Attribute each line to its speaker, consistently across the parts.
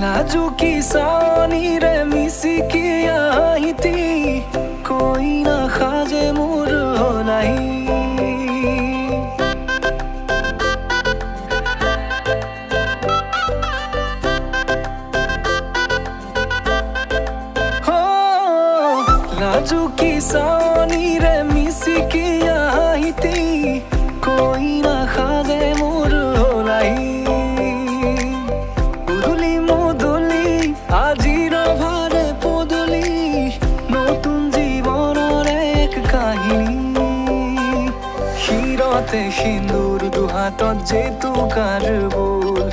Speaker 1: नाजुकी सानी रे मिसी किया हिती कोई ना खाजे मुर हो नहीं हो नाजुकी सानी रे मिसी किया हिती कोई ना खाजे मुर हो नहीं আজির ভারে পদলি নতুন জীবনের এক কাহিনী শিরতে সিন্দুর দুহাতত যেতু কার বোল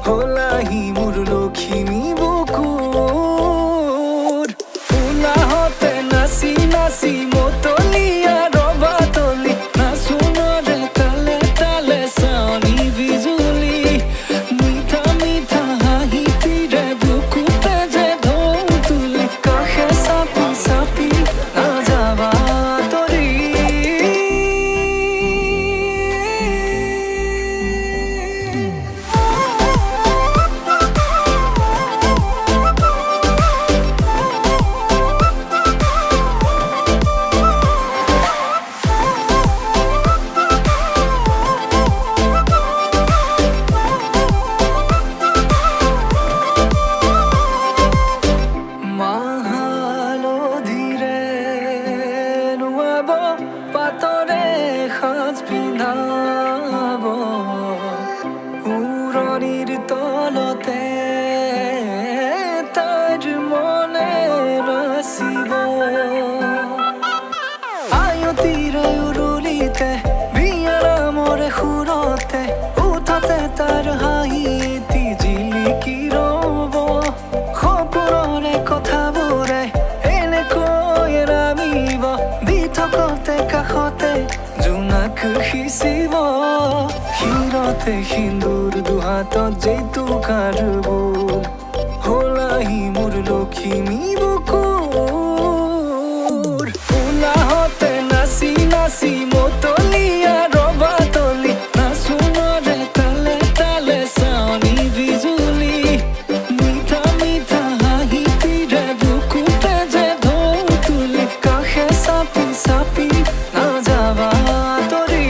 Speaker 1: হলাহি মোৰ লখিমী বুকুৰ উলাহতে নাচি নাচি মতলিয়া ৰবাতলি নাচোনৰে তালে তালে চাৱনি বিজুলি মিঠা মিঠা হাঁহিতিৰে পাতৰে সাজ পিন্ধাব উৰণিৰ তলতে তাইৰ মনে নাচিব আয়তিৰে উৰুলিতে বিয়াৰামৰে সুৰতে উঠতে তাৰ হাঁহি এটি জিলিকি ৰ'ব সপোনৰে কথাবোৰে এনেকৈ নামিব দি থকতে কাষতে জোনাক সিঁচিব শিৰতে সিন্দুৰ দুহাতত জেতুকাৰ বোল হলাহি মোৰ লখিমী বুকুৰ উলাহতে নাচি নাচি মতলিয়া ৰবাতলি নাচোনৰে তালে তালে চাৱনি বিজুলি মিঠা মিঠা হাঁহিতিৰে বুকুতে যে ঢৌ তুলি কাষে চাপি চাপি নাযাবা তৰি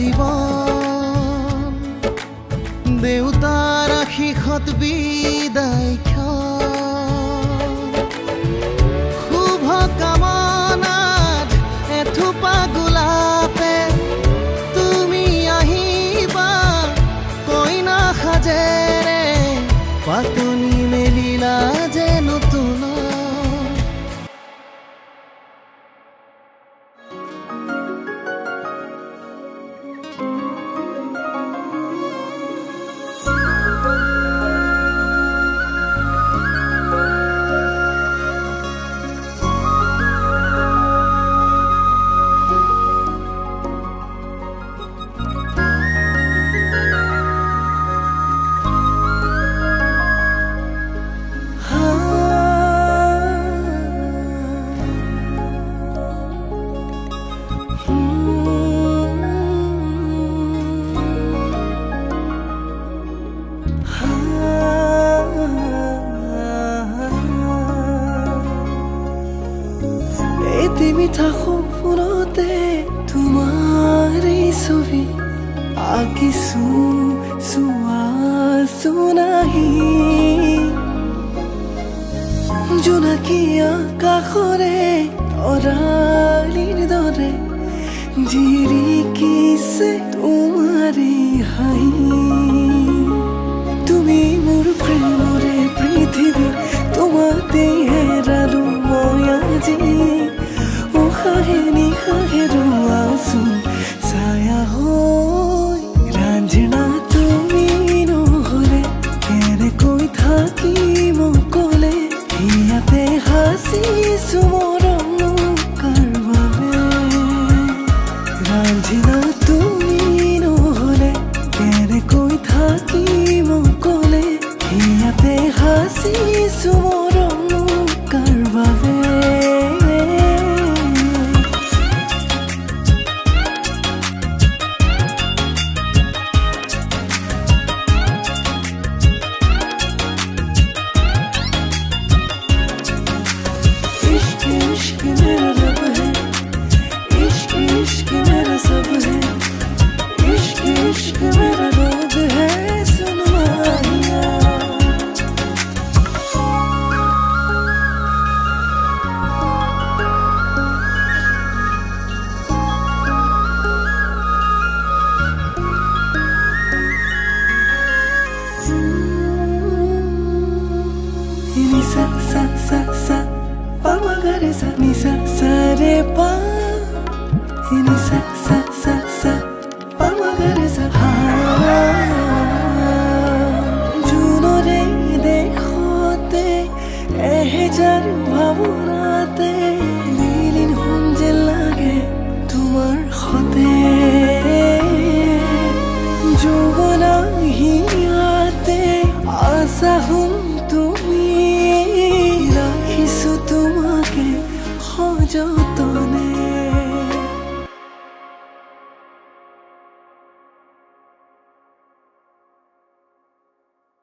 Speaker 2: জীৱন দেউতাৰ আশীষত বিদায় শুভ কামনাত এথোপা গোলাপে তুমি আহিবা কইনা সাজেৰে পাতনি মেলিলা যে নতুন
Speaker 1: মিঠা সপোনতে তোমাৰ ছবি আঁকিছো চোৱাছো নাহি জোনাকী আকাশৰে তৰালিৰ দৰে জিৰিকিছে তোমাৰে হাঁহি তুমি মোৰ প্ৰেমৰে পৃথিৱী তোমাতে হেৰালো মই আজি নিশাহে ৰোৱাচোন ছায়া হৈ ৰাঞ্জনা তুমি নহ'লে কেনেকৈ থাকিম অকলে ইয়াতে সাঁচিছো মৰম কাৰ বাবে ৰাঞ্জনা তুমি নহ'লে কেনেকৈ থাকিম অকলে ইয়াতে সাঁচিছো মৰম কাৰ বাবে Nisa sa sa sa pa ma ga re sa ni sa sa re pa Nisa sa sa sa pa ma ga re sa ha junore dekhote ehejar bhabonate milin hon je lage tumar khote jogona hiate asa hum তুমি রাখিছো তোমাকে সযতনে